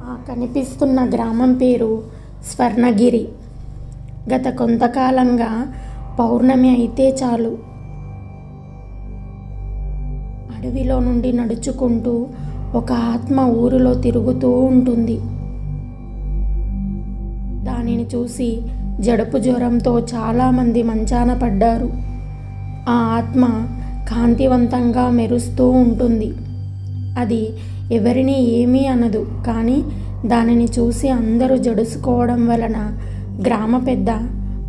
ఆ కనిపిస్తున్న గ్రామం పేరు స్వర్ణగిరి. గత కొంతకాలంగా పౌర్ణమి అయితే చాలు అడవిలో నుండి నడుచుకుంటూ ఒక ఆత్మ ఊరిలో తిరుగుతూ ఉంటుంది. దానిని చూసి జడుపు జ్వరంతో చాలామంది మంచాన పడ్డారు. ఆ ఆత్మ కాంతివంతంగా మెరుస్తూ ఉంటుంది. అది ఎవరిని ఏమీ అనదు, కానీ దానిని చూసి అందరూ జడుసుకోవడం వలన గ్రామ పెద్ద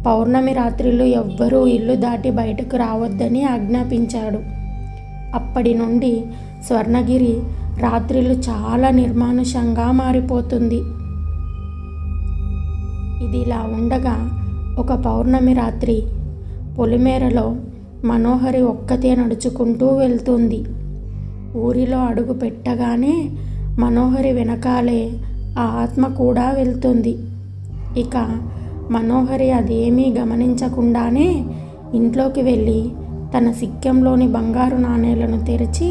పౌర్ణమి రాత్రిళ్ళు ఎవ్వరూ ఇల్లు దాటి బయటకు రావద్దని ఆజ్ఞాపించాడు. అప్పటి నుండి స్వర్ణగిరి రాత్రిళ్ళు చాలా నిర్మానుషంగా మారిపోతుంది. ఇది ఇలా ఉండగా ఒక పౌర్ణమి రాత్రి పొలిమేరలో మనోహరి ఒక్కతే నడుచుకుంటూ వెళ్తుంది. ఊరిలో అడుగు పెట్టగానే మనోహరి వెనకాలే ఆ ఆత్మ కూడా వెళ్తుంది. ఇక మనోహరి అదేమీ గమనించకుండానే ఇంట్లోకి వెళ్ళి తన సిక్కెంలోని బంగారు నాణేలను తెరిచి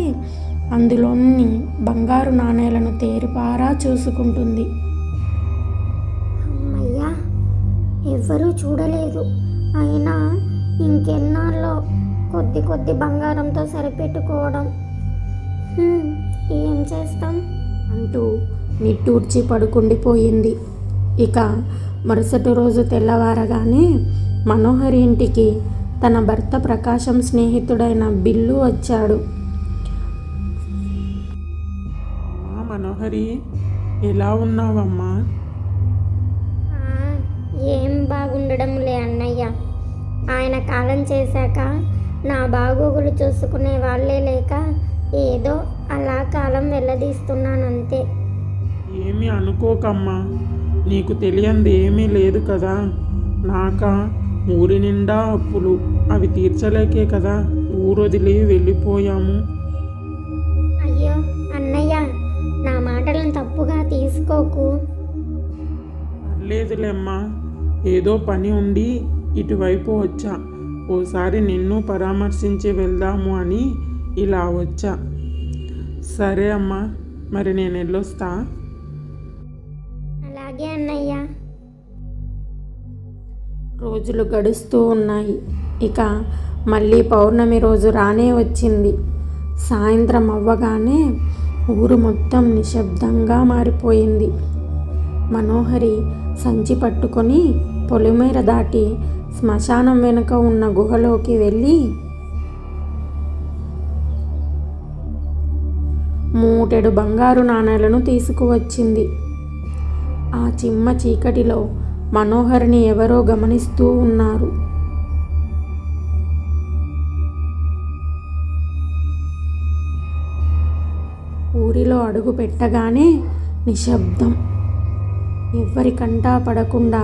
అందులోని బంగారు నాణేలను తేరిపారా చూసుకుంటుంది. అమ్మయ్యా, ఎవ్వరూ చూడలేదు. అయినా ఇంకెన్నాళ్ళో కొద్ది కొద్ది బంగారంతో సరిపెట్టుకోవడం. ఏం చేస్తాం అంటూ నిట్టూర్చి పడుకుండిపోయింది. ఇక మరుసటి రోజు తెల్లవారగానే మనోహరి ఇంటికి తన భర్త ప్రకాశం స్నేహితుడైన బిల్లు వచ్చాడు. మనోహరి, ఎలా ఉన్నావమ్మా? ఏం బాగుండడంలే అన్నయ్య. ఆయన కాలం చేశాక నా బాగోగులు చూసుకునే వాళ్ళే లేక ఏదో అలా కాలం వెళ్ళదీస్తున్నానంతే. ఏమీ అనుకోకమ్మా, నీకు తెలియంది ఏమీ లేదు కదా. నాకా ఊరి నిండా అప్పులు, అవి తీర్చలేకే కదా ఊరొదిలి వెళ్ళిపోయాము. అయ్యో అన్నయ్య, నా మాటలను తప్పుగా తీసుకోకు. లేదులేమ్మా, ఏదో పని ఉండి ఇటువైపు వచ్చా. ఓసారి నిన్ను పరామర్శించి వెళ్దాము అని ఇలా వచ్చా. సరే అమ్మా, మరి నేను వెళ్ళొస్తా. అలాగే అన్నయ్య. రోజులు గడుస్తూ ఉన్నాయి. ఇక మళ్ళీ పౌర్ణమి రోజు రానే వచ్చింది. సాయంత్రం అవ్వగానే ఊరు మొత్తం నిశ్శబ్దంగా మారిపోయింది. మనోహరి సంచి పట్టుకొని పొలిమేర దాటి శ్మశానం వెనుక ఉన్న గుహలోకి వెళ్ళి మూటెడు బంగారు నాణేలను తీసుకువచ్చింది. ఆ చిమ్మ చీకటిలో మనోహరిని ఎవరో గమనిస్తూ ఉన్నారు. ఊరిలో అడుగు పెట్టగానే నిశ్శబ్దం. ఎవ్వరి కంటా పడకుండా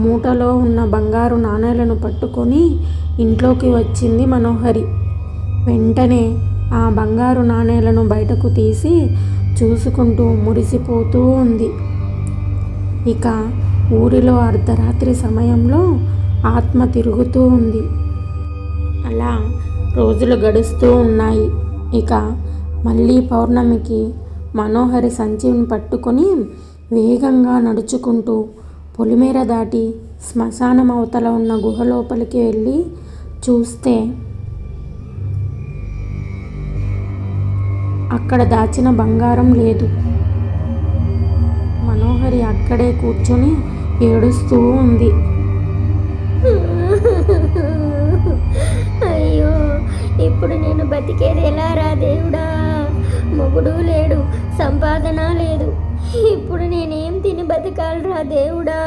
మూటలో ఉన్న బంగారు నాణేలను పట్టుకొని ఇంట్లోకి వచ్చింది మనోహరి. వెంటనే ఆ బంగారు నాణేలను బయటకు తీసి చూసుకుంటూ మురిసిపోతూ ఉంది. ఇక ఊరిలో అర్ధరాత్రి సమయంలో ఆత్మ తిరుగుతూ ఉంది. అలా రోజులు గడుస్తూ ఉన్నాయి. ఇక మళ్ళీ పౌర్ణమికి మనోహరి సంచిని పట్టుకొని వేగంగా నడుచుకుంటూ పొలిమేర దాటి శ్మశానం అవతల ఉన్న గుహ లోపలికి వెళ్ళి చూస్తే అక్కడ దాచిన బంగారం లేదు. మనోహరి అక్కడే కూర్చొని ఏడుస్తూ ఉంది. అయ్యో, ఇప్పుడు నేను బతికేది ఎలా రా దేవుడా? మొగుడు లేడు, సంపాదన లేదు. ఇప్పుడు నేనేం తిని బతకాలరా దేవుడా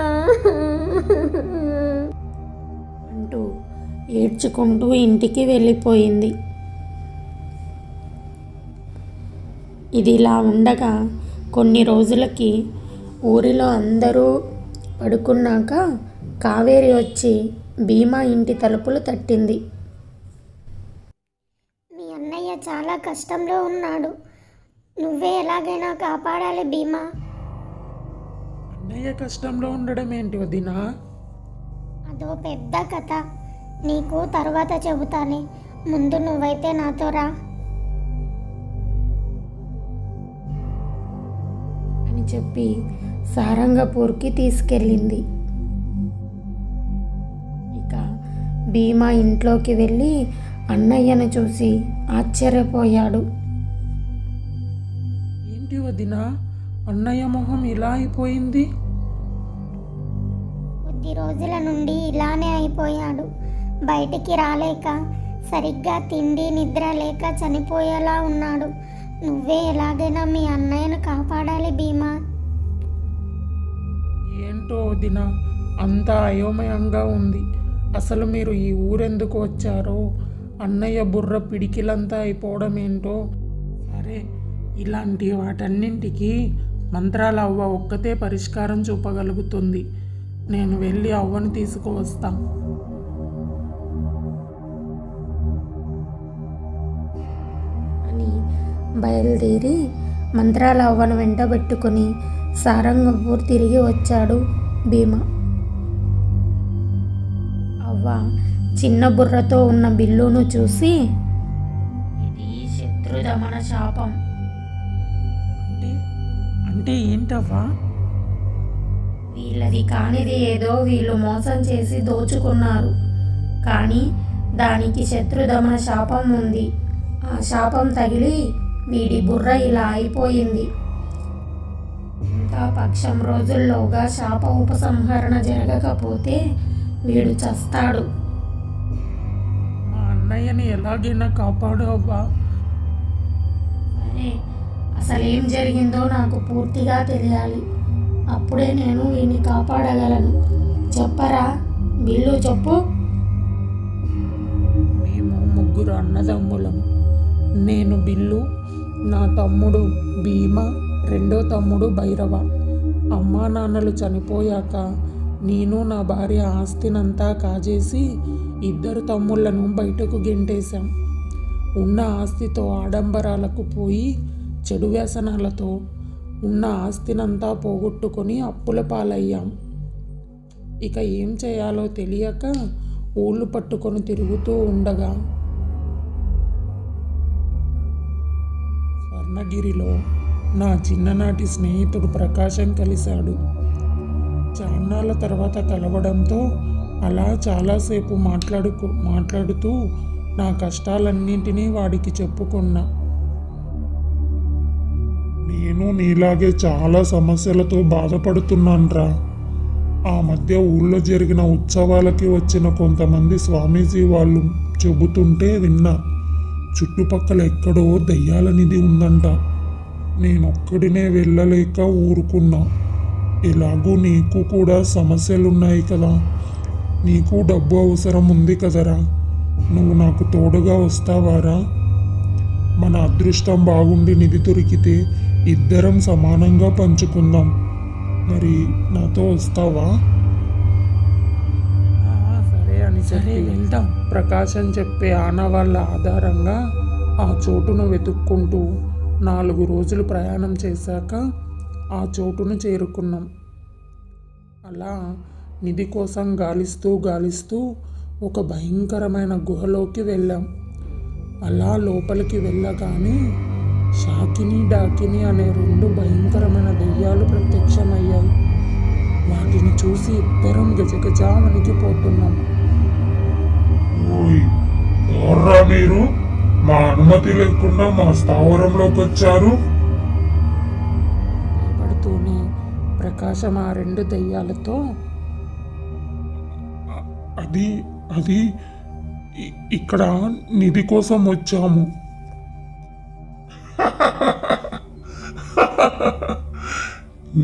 అంటూ ఏడ్చుకుంటూ ఇంటికి వెళ్ళిపోయింది. ఇది ఇలా ఉండగా కొన్ని రోజులకి ఊరిలో అందరూ పడుకున్నాక కావేరి వచ్చి భీమా ఇంటి తలుపులు తట్టింది. మీ అన్నయ్య చాలా కష్టంలో ఉన్నాడు, నువ్వే ఎలాగైనా కాపాడాలి భీమా. అన్నయ్య కష్టంలో ఉండడం ఏంటి వదినా? అదో పెద్ద కథ, నీకు తర్వాత చెబుతానే. ముందు నువ్వైతే నాతో రా అని అని చెప్పి సారంగపూర్కి తీసుకెళ్ళింది. ఇక భీమా ఇంట్లోకి వెళ్ళి అన్నయ్యను చూసి ఆశ్చర్యపోయాడు. ఏంటి వదినా, అన్నయ్య మొహం ఇలా అయిపోయింది? కొద్ది రోజుల నుండి ఇలానే అయిపోయాడు. బయటికి రాలేక, సరిగ్గా తిండి నిద్ర లేక చనిపోయేలా ఉన్నాడు. నువ్వే ఎలాగైనా మీ అన్నయ్యను కాపాడాలి భీమా. ఏంటో వదినా, అంతా అయోమయంగా ఉంది. అసలు మీరు ఈ ఊరెందుకు వచ్చారో, అన్నయ్య బుర్ర పిడికిలంతా అయిపోవడం ఏంటో. సరే, ఇలాంటి వాటన్నింటికి మంత్రాల అవ్వ ఒక్కతే పరిష్కారం చూపగలుగుతుంది. నేను వెళ్ళి అవ్వను తీసుకువస్తా. అని బయలుదేరి మంత్రాల అవ్వను వెంటబెట్టుకుని సారంగపూర్ తిరిగి వచ్చాడు భీమా. అవ్వ చిన్న బుర్రతో ఉన్న బిల్లును చూసి, ఇది శత్రుదమన శాపం. అంటే ఏంటవ్వా? వీళ్ళది కానిది ఏదో వీళ్ళు మోసం చేసి దోచుకున్నారు, కానీ దానికి శత్రుదమన శాపం ఉంది. ఆ శాపం తగిలి వీడి బుర్ర ఇలా అయిపోయింది. ఇంకా పక్షం రోజుల్లోగా శాప ఉపసంహరణ జరగకపోతే వీడు చస్తాడు. మా అన్నయ్యని ఎలాగైనా కాపాడు అవ్వా. సరే, అసలేం జరిగిందో నాకు పూర్తిగా తెలియాలి. అప్పుడే నేను వీడిని కాపాడగలను. చెప్పరా బిల్లు, చెప్పు. మేము ముగ్గురు అన్నదమ్ములం. నేను బిల్లు, నా తమ్ముడు భీమా, రెండో తమ్ముడు భైరవ. అమ్మా నాన్నలు చనిపోయాక నేను నా భార్య ఆస్తినంతా కాజేసి ఇద్దరు తమ్ముళ్లను బయటకు గెంటేశాం. ఉన్న ఆస్తితో ఆడంబరాలకు పోయి చెడు వ్యసనాలతో ఉన్న ఆస్తినంతా పోగొట్టుకొని అప్పుల పాలయ్యాం. ఇక ఏం చేయాలో తెలియక ఊళ్ళు పట్టుకొని తిరుగుతూ ఉండగా స్వర్ణగిరిలో నా చిన్ననాటి స్నేహితుడు ప్రకాశం కలిశాడు. చాన్నాళ్ళ తర్వాత కలవడంతో అలా చాలాసేపు మాట్లాడుతూ నా కష్టాలన్నింటినీ వాడికి చెప్పుకున్నా. నేను నీలాగే చాలా సమస్యలతో బాధపడుతున్నాన్రా. ఆ మధ్య ఊళ్ళో జరిగిన ఉత్సవాలకి వచ్చిన కొంతమంది స్వామీజీ వాళ్ళు చెబుతుంటే విన్నా. చుట్టుపక్కల ఎక్కడో దయ్యాల నిధి ఉందంట. నేనొక్కడినే వెళ్ళలేక ఊరుకున్నా. ఎలాగూ నీకు కూడా సమస్యలున్నాయి కదా, నీకు డబ్బు అవసరం ఉంది కదరా, నువ్వు నాకు తోడుగా వస్తావారా? మన అదృష్టం బాగుండి నిధి దొరికితే ఇద్దరం సమానంగా పంచుకుందాం. మరి నాతో వస్తావా? సరే అని సరే వెళ్దాం. ప్రకాశం చెప్పే ఆనవాళ్ళ ఆధారంగా ఆ చోటును వెతుక్కుంటూ 4 రోజులు ప్రయాణం చేశాక ఆ చోటును చేరుకున్నాం. అలా నిధి కోసం గాలిస్తూ ఒక భయంకరమైన గుహలోకి వెళ్ళాం. అలా లోపలికి వెళ్ళగానే షాకిని డాకిని అనే 2 భయంకరమైన దెయ్యాలు ప్రత్యక్షమయ్యాయి. వాటిని చూసి ఇద్దరం గజగజా వణికిపోతున్నాం. ఎవర్రా మీరు? మా అనుమతి లేకుండా మా స్థావరంలోకి వచ్చారు? భయపడుతూనే ప్రకాశం ఆ 2 దెయ్యాలతో, అది ఇక్కడ నిధి కోసం వచ్చాము.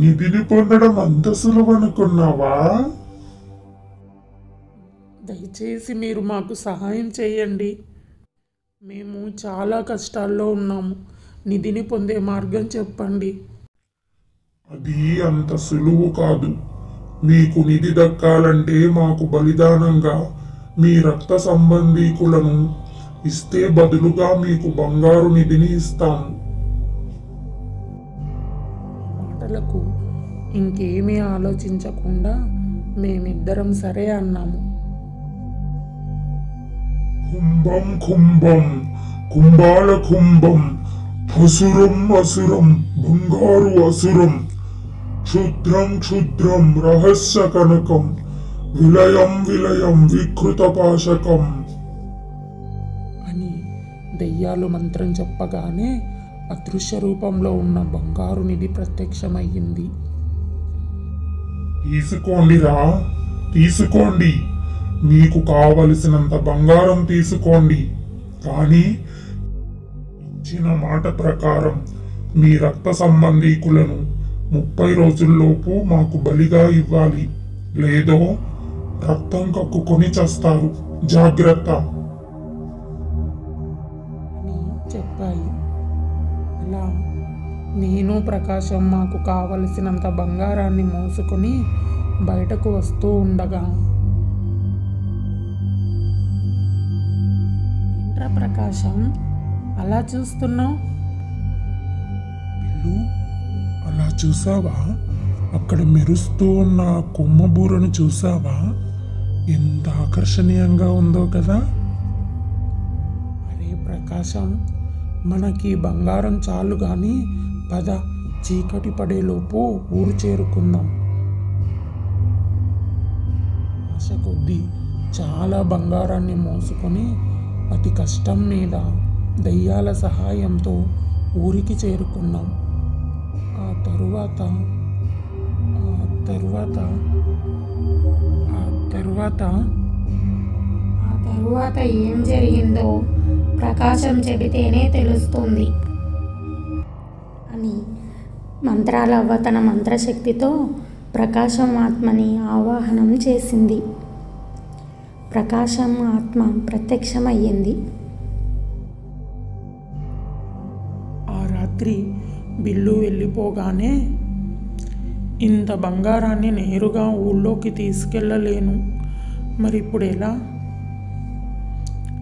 నిధిని పొందడం అంత సులభనుకున్నావా? దయచేసి మీరు మాకు సహాయం చేయండి. మేము చాలా కష్టాల్లో ఉన్నాము. నిధిని పొందే మార్గం చెప్పండి. అది అంత సులువు కాదు. మీకు నిధి దక్కాలంటే మాకు బలిదానంగా మీ రక్త సంబంధీకులను ఇస్తే బదులుగా మీకు బంగారు నిధిని ఇస్తాము. మాటలకు ఇంకేమీ ఆలోచించకుండా మేమిద్దరం సరే అన్నాము. కుంభం కుంభం కుంభాల కుంభం, అసురం అసురం బంగారు అసురం, క్షుద్రం క్షుద్రం రహస్య కనకం విలయం విలయం వికృత పాశకం అని దెయ్యాలు మంత్రం చెప్పగానే అదృశ్య రూపంలో ఉన్న బంగారు నిధి ప్రత్యక్షమయ్యింది. తీసుకోండిరా, తీసుకోండి, మీకు కావలసినంత బంగారం తీసుకోండి. కానీ ఇచ్చిన మాట ప్రకారం మీ రక్త సంబంధీకులను 30 రోజుల్లోపు మాకు బలిగా ఇవ్వాలి. లేదో రక్తం కక్కుకొని చస్తారు. జాగ్రత్త అని చెప్పాయి. అలా నేను ప్రకాశం మాకు కావలసినంత బంగారాన్ని మోసుకొని బయటకు వస్తూ ఉండగా, ఏంట్రా ప్రకాశం అలా చూస్తున్నావు? బిల్లు, అలా చూసావా? అక్కడ మెరుస్తూ ఉన్న కొమ్మబూరను చూసావా? ఎంత ఆకర్షణీయంగా ఉందో కదా. అరే ప్రకాశం, మనకి బంగారం చాలు కానీ పద, చీకటి పడేలోపు ఊరు చేరుకుందాం. ఆశ కొద్దీ చాలా బంగారాన్ని మోసుకొని అతి కష్టం మీద దెయ్యాల సహాయంతో ఊరికి చేరుకున్నాం. ఆ తరువాత ఏం జరిగిందో ప్రకాశం చెబితేనే తెలుస్తుంది అని మంత్రాలవ్వ తన మంత్రశక్తితో ప్రకాశం ఆత్మని ఆవాహనం చేసింది. ప్రకాశం ఆత్మ ప్రత్యక్షమయ్యింది. ఆ రాత్రి బిల్లు వెళ్ళిపోగానే, ఇంత బంగారాన్ని నేరుగా ఊళ్ళోకి తీసుకెళ్ళలేను, మరి ఇప్పుడు ఎలా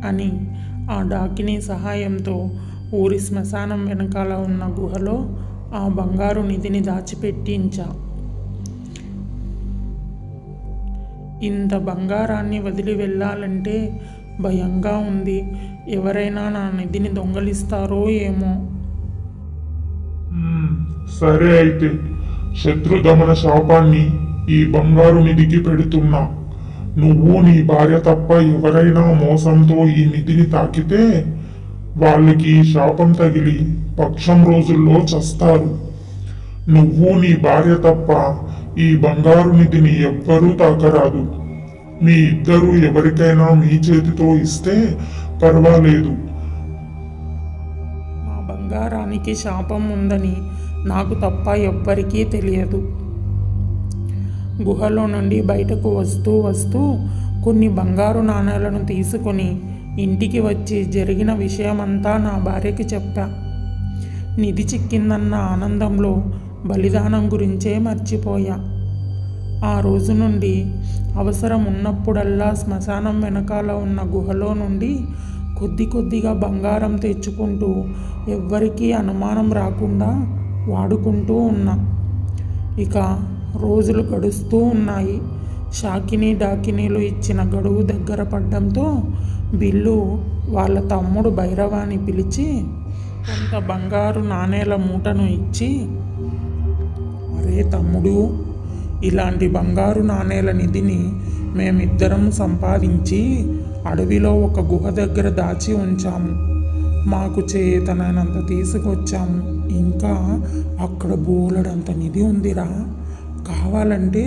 అని ఆ డాకిని సహాయంతో ఊరి శ్మశానం వెనకాల ఉన్న గుహలో ఆ బంగారు నిధిని దాచిపెట్టించా. ఇంత బంగారాన్ని వదిలి వెళ్ళాలంటే భయంగా ఉంది. ఎవరైనా నా నిధిని దొంగలిస్తారో ఏమో. సరే, అయితే శత్రుదమన శాపాన్ని ఈ బంగారు నిధికి పెడుతున్నా. నువ్వు నీ భార్య తప్ప ఎవరైనా మోసంతో ఈ నిధిని తాకితే వాళ్ళకి శాపం తగిలి పక్షం రోజుల్లో చస్తారు. నువ్వు నీ భార్య తప్ప ఈ బంగారు నిధిని ఎవ్వరూ తాకరాదు. మీ ఇద్దరు ఎవరికైనా మీ చేతితో ఇస్తే పర్వాలేదు. మా బంగారానికి శాపం ఉందని నాకు తప్ప ఎవ్వరికీ తెలియదు. గుహలో నుండి బయటకు వస్తూ కొన్ని బంగారు నాణేలను తీసుకొని ఇంటికి వచ్చి జరిగిన విషయమంతా నా భార్యకి చెప్పా. నిధి చిక్కిందన్న ఆనందంలో బలిదానం గురించే మర్చిపోయా. ఆ రోజు నుండి అవసరం ఉన్నప్పుడల్లా శ్మశానం వెనకాల ఉన్న గుహలో నుండి కొద్దిగా బంగారం తెచ్చుకుంటూ ఎవ్వరికీ అనుమానం రాకుండా వాడుకుంటూ ఉన్నా. ఇక రోజులు గడుస్తూ ఉన్నాయి. షాకిని డాకినీలు ఇచ్చిన గడువు దగ్గర పడ్డంతో బిల్లు వాళ్ళ తమ్ముడు భైరవాన్ని పిలిచి కొంత బంగారు నాణేల మూటను ఇచ్చి, అరే తమ్ముడు, ఇలాంటి బంగారు నాణేల నిధిని మేమిద్దరం సంపాదించి అడవిలో ఒక గుహ దగ్గర దాచి ఉంచాము. మాకు చేతనైనంత తీసుకొచ్చాము. ఇంకా అక్కడ బోలెడంత నిధి ఉందిరా, కావాలంటే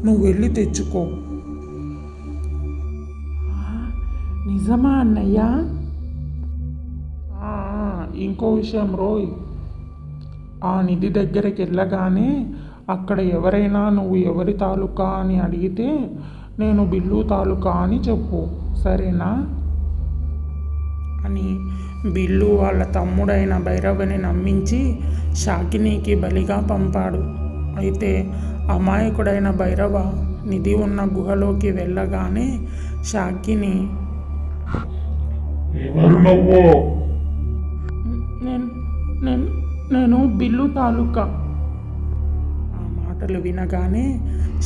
నువ్వు వెళ్ళి తెచ్చుకో. నిజమా అన్నయ్య? ఇంకో విషయం రోయ్, ఆ నిధి దగ్గరికి వెళ్ళగానే అక్కడ ఎవరైనా నువ్వు ఎవరి తాలూకా అని అడిగితే నేను బిల్లు తాలూకా అని చెప్పు, సరేనా అని బిల్లు వాళ్ళ తమ్ముడైన భైరవని నమ్మించి షాకినీకి బలిగా పంపాడు. అయితే అమాయకుడైన భైరవ నిధి ఉన్న గుహలోకి వెళ్ళగానే షాకిని, నేను బిల్లు తాలూకా. ఆ మాటలు వినగానే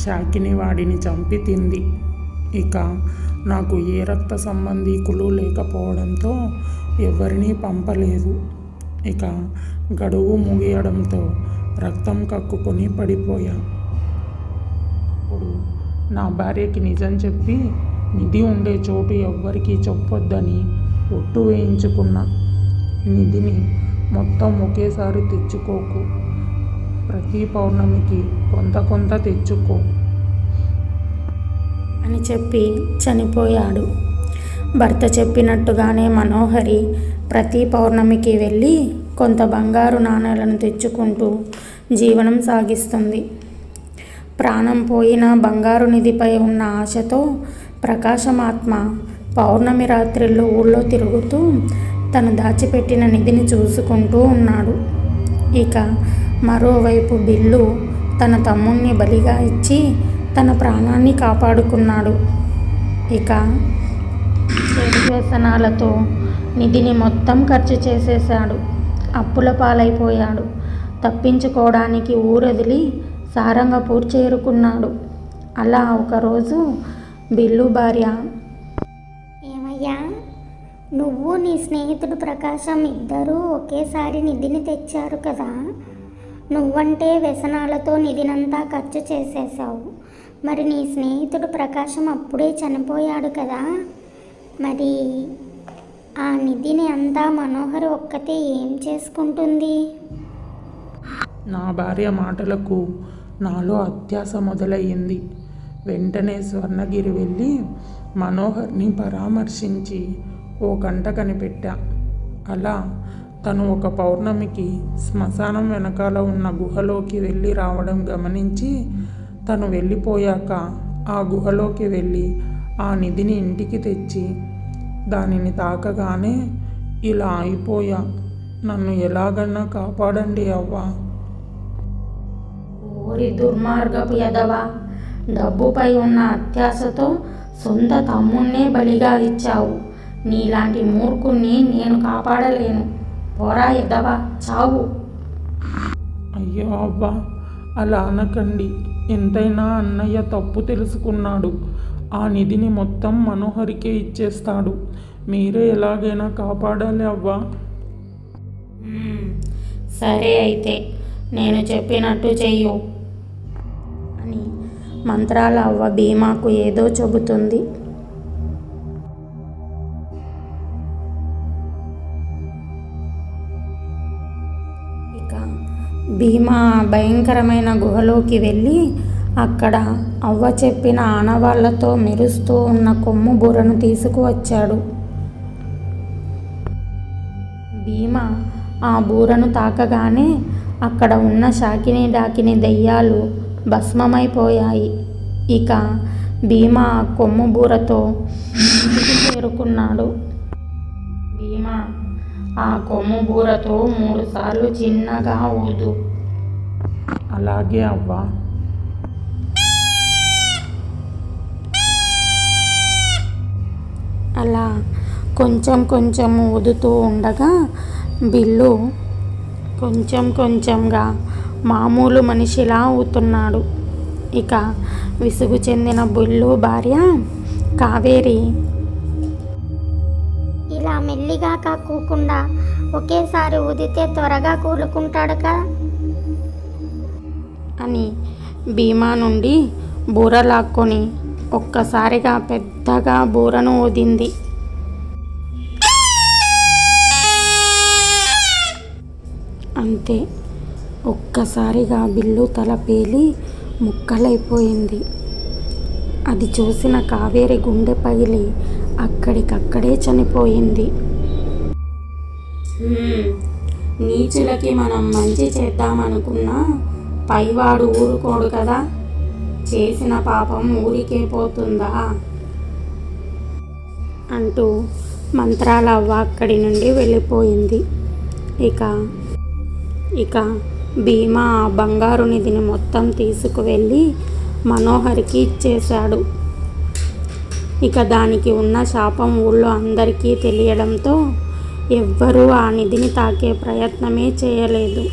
షాకిని వాడిని చంపి తింది. ఇక నాకు ఏ రక్త సంబంధీకులు లేకపోవడంతో ఎవరినీ పంపలేదు. ఇక గడువు ముగియడంతో రక్తం కక్కుకొని పడిపోయా. అప్పుడు నా భార్యకి నిజం చెప్పి నిధి ఉండే చోటు ఎవ్వరికీ చెప్పొద్దని ఒట్టు వేయించుకున్నా. నిధిని మొత్తం ఒకేసారి తెచ్చుకోకు, ప్రతి పౌర్ణమికి కొంత కొంత తెచ్చుకో అని చెప్పి చనిపోయాడు. భర్త చెప్పినట్టుగానే మనోహరి ప్రతి పౌర్ణమికి వెళ్ళి కొంత బంగారు నాణేలను తెచ్చుకుంటూ జీవనం సాగిస్తుంది. ప్రాణం పోయిన బంగారు నిధిపై ఉన్న ఆశతో ప్రకాశమాత్మ పౌర్ణమి రాత్రిళ్ళు ఊళ్ళో తిరుగుతూ తను దాచిపెట్టిన నిధిని చూసుకుంటూ ఉన్నాడు. ఇక మరోవైపు బిల్లు తన తమ్ముణ్ణి బలిగా ఇచ్చి తన ప్రాణాన్ని కాపాడుకున్నాడు. ఇక చెడు వ్యసనాలతో నిధిని మొత్తం ఖర్చు చేసేశాడు. అప్పుల పాలైపోయాడు. తప్పించుకోవడానికి ఊరొదిలి సారంగపూర్ చేరుకున్నాడు. అలా ఒకరోజు బిల్లు భార్య, ఏమయ్యా, నువ్వు నీ స్నేహితుడు ప్రకాశం ఇద్దరూ ఒకేసారి నిధిని తెచ్చారు కదా. నువ్వంటే వ్యసనాలతో నిధినంతా ఖర్చు చేసేసావు. మరి నీ స్నేహితుడు ప్రకాశం అప్పుడే చనిపోయాడు కదా. మరి ఆ నిధిని అంతా మనోహరి ఒక్కతే ఏం చేసుకుంటుంది? నా భార్య మాటలకు నాలో అత్యాశ మొదలయ్యింది. వెంటనే స్వర్ణగిరి వెళ్ళి మనోహర్ని పరామర్శించి ఓ గంట కనిపెట్టా. అలా తను ఒక పౌర్ణమికి శ్మశానం వెనకాల ఉన్న గుహలోకి వెళ్ళి రావడం గమనించి తను వెళ్ళిపోయాక ఆ గుహలోకి వెళ్ళి ఆ నిధిని ఇంటికి తెచ్చి దానిని తాకగానే ఇలా అయిపోయా. నన్ను ఎలాగన్నా కాపాడండి అవ్వా. ఓరి దుర్మార్గపు ఎదవా, డబ్బుపై ఉన్న అత్యాశతో సొంత తమ్ముణ్ణే బలిగా ఇచ్చావు. నీలాంటి మూర్ఖుణ్ణి నేను కాపాడలేను. పోరా ఎదవా, చావు. అయ్యో అవ్వా, అలా అనకండి. ఎంతైనా అన్నయ్య తప్పు తెలుసుకున్నాడు. ఆ నిధిని మొత్తం మనోహరికే ఇచ్చేస్తాడు. మీరే ఎలాగైనా కాపాడాలి అవ్వా. సరే అయితే నేను చెప్పినట్టు చెయ్యు అని మంత్రాల అవ్వ భీమాకు ఏదో చెబుతుంది. ఇక భీమా భయంకరమైన గుహలోకి వెళ్ళి అక్కడ అవ్వ చెప్పిన ఆనవాళ్లతో మెరుస్తూ ఉన్న కొమ్ము బుర్రను తీసుకువచ్చాడు. భీమా ఆ బూరను తాకగానే అక్కడ ఉన్న షాకిని డాకిని దెయ్యాలు భస్మమైపోయాయి. ఇక భీమా ఆ కొమ్ము బూరతో ఇంటికి చేరుకున్నాడు. భీమా ఆ కొమ్ము బూరతో 3 సార్లు చిన్నగా ఊదు. అలాగే అవ్వా. అలా కొంచెం కొంచెం ఊదుతూ ఉండగా బిల్లు కొంచెం కొంచెంగా మామూలు మనిషిలా అవుతున్నాడు. ఇక విసుగు చెందిన బిల్లు భార్య కావేరి, ఇలా మెల్లిగా కాకుండా ఒకేసారి ఊదితే త్వరగా కూలుకుంటాడు కదా అని భీమా నుండి బూర లాక్కొని ఒక్కసారిగా పెద్దగా బూరను ఊదింది. అంతే, ఒక్కసారిగా బిల్లు తల పేలి ముక్కలైపోయింది. అది చూసిన కావేరి గుండె పగిలి అక్కడికక్కడే చనిపోయింది. నీచులకి మనం మంచి చేద్దామనుకున్నా పైవాడు ఊరుకోడు కదా. చేసిన పాపం ఊరికే పోతుందా అంటూ మంత్రాల అవ్వ అక్కడి నుండి వెళ్ళిపోయింది. ఇక భీమా ఆ బంగారు నిధిని మొత్తం తీసుకువెళ్ళి మనోహరికి ఇచ్చేశాడు. ఇక దానికి ఉన్న శాపం ఊళ్ళో అందరికీ తెలియడంతో ఎవ్వరూ ఆ నిధిని తాకే ప్రయత్నమే చేయలేదు.